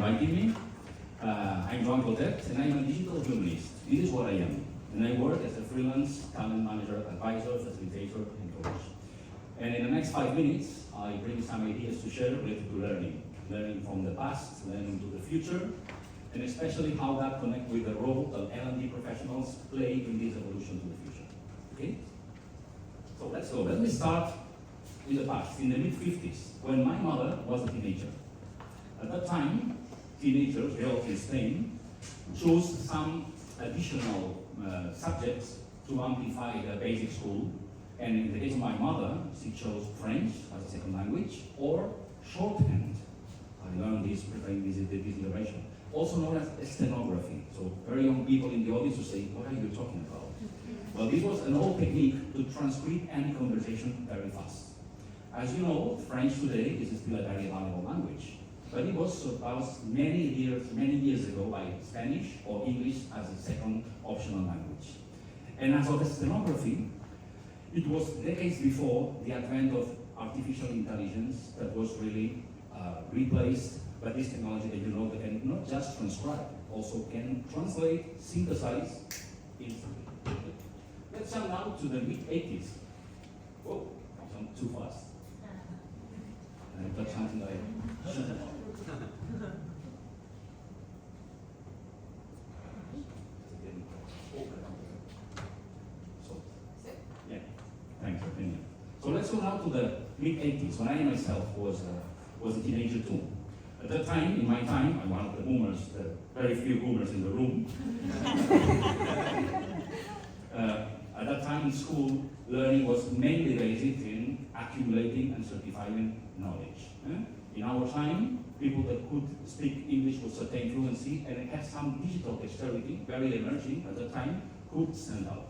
inviting me. I'm Joan Cotet, and I'm a digital humanist. This is what I am. And I work as a freelance talent manager, advisor, facilitator, and coach. And in the next 5 minutes, I bring some ideas to share related to learning. Learning from the past, learning to the future, and especially how that connects with the role that L&D professionals play in this evolution to the future. Okay? So let's go. Let me start with the past, in the mid-50s, when my mother was a teenager. At that time, teenagers, girls in Spain, chose some additional subjects to amplify their basic school. And in the case of my mother, she chose French as a second language or shorthand. I learned this preparing this iteration. Also known as stenography. So very young people in the audience will say, what are you talking about? Well, this was an old technique to transcribe any conversation very fast. As you know, French today is still a very valuable language. But it was surpassed many years ago by Spanish or English as a second optional language. And as of stenography, it was decades before the advent of artificial intelligence that was really replaced by this technology that you know that can not just transcribe, also can translate, synthesize instantly. Let's jump now to the mid-80s. Oh, I'm too fast. I touched something that I shouldn't have. So, yeah, thanks for opinion. So let's go now to the mid-80s, when I myself was a teenager too. At that time, in my time, I'm one of the boomers, the very few boomers in the room. At that time in school, learning was mainly based in accumulating and certifying knowledge. In our time, people that could speak English with certain fluency and had some digital dexterity, very emerging at that time, could stand out.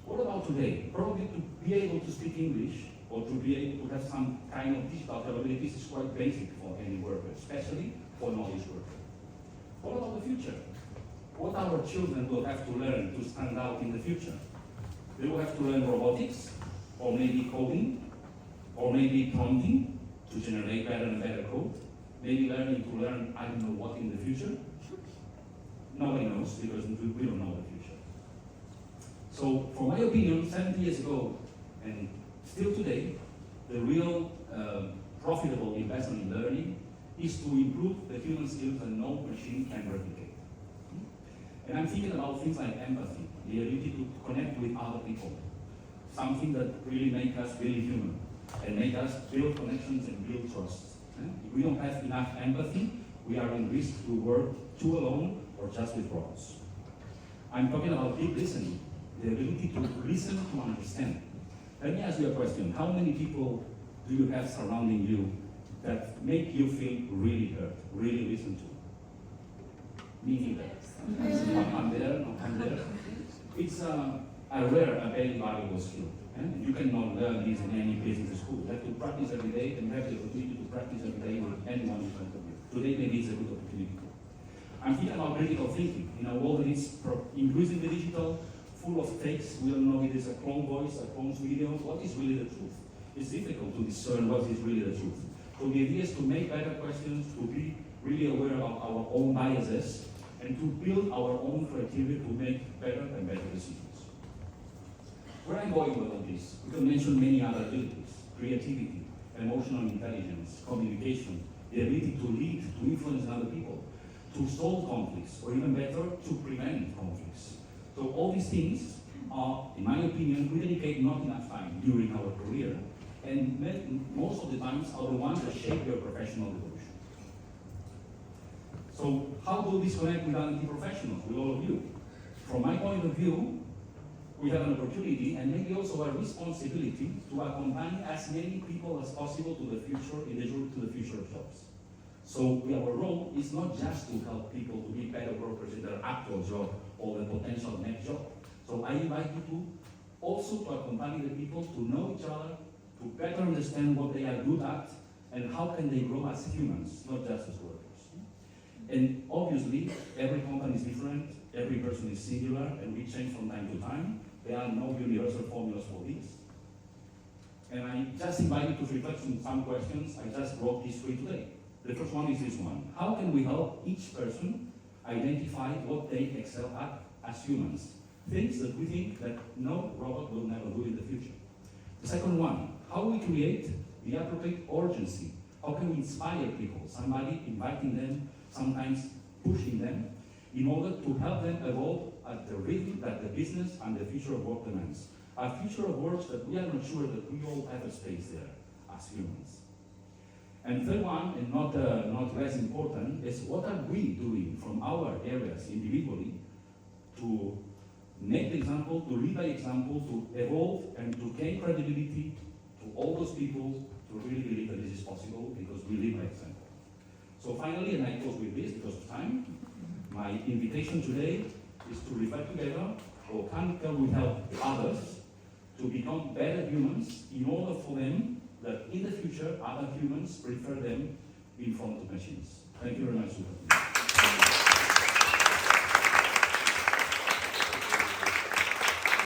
What about today? Probably to be able to speak English or to be able to have some kind of digital capabilities is quite basic for any worker, especially for knowledge worker. What about the future? What our children will have to learn to stand out in the future? They will have to learn robotics, or maybe coding, or maybe prompting to generate better and better code. Maybe learning to learn I don't know what in the future. Nobody knows because we don't know the future. So, for my opinion, 70 years ago, and still today, the real profitable investment in learning is to improve the human skills that no machine can replicate. And I'm thinking about things like empathy, the ability to connect with other people, something that really makes us really human and make us build connections and build trust. If we don't have enough empathy, we are in risk to work too alone or just with robots. I'm talking about deep listening, the ability to listen to understand. Let me ask you a question. How many people do you have surrounding you that make you feel really heard, really listened to? Me neither. I'm there, no, I'm there. It's a rare, a very valuable skill. You cannot learn this in any business school. You have to practice every day and you have the opportunity to practice every day with anyone in front of you. Today maybe it's a good opportunity. I'm thinking about critical thinking. In a world that is increasingly digital, full of fakes, we don't know if it's a clone voice, a clone video, what is really the truth? It's difficult to discern what is really the truth. So the idea is to make better questions, to be really aware of our own biases, and to build our own criteria to make better and better decisions. Where I'm going with all this, we can mention many other abilities: creativity, emotional intelligence, communication, the ability to lead, to influence other people, to solve conflicts, or even better, to prevent conflicts. So all these things are, in my opinion, we dedicate not enough time during our career, and most of the times are the ones that shape your professional evolution. So how do this connect with L&D professionals, with all of you? From my point of view, we have an opportunity and maybe also a responsibility to accompany as many people as possible to the future, in the journey to the future of jobs. So our role is not just to help people to be better workers in their actual job or the potential next job. So I invite you to also to accompany the people to know each other, to better understand what they are good at, and how can they grow as humans, not just as workers. And obviously, every company is different, every person is singular, and we change from time to time. There are no universal formulas for this. And I just invite you to reflect on some questions. I just brought these three today. The first one is this one. How can we help each person identify what they excel at as humans? Things that we think that no robot will never do in the future. The second one, how we create the appropriate urgency. How can we inspire people? Somebody inviting them, sometimes pushing them, in order to help them evolve at the rhythm that the business and the future of work demands. A future of work that we are not sure that we all have a space there as humans. And third one, and not less important, is what are we doing from our areas individually to make the example, to lead by example, to evolve and to gain credibility to all those people to really believe that this is possible because we live by example. So finally, and I close with this because of time, my invitation today is to reflect together how can we help others to become better humans in order for them that in the future other humans prefer them in front of machines. Thank you very much.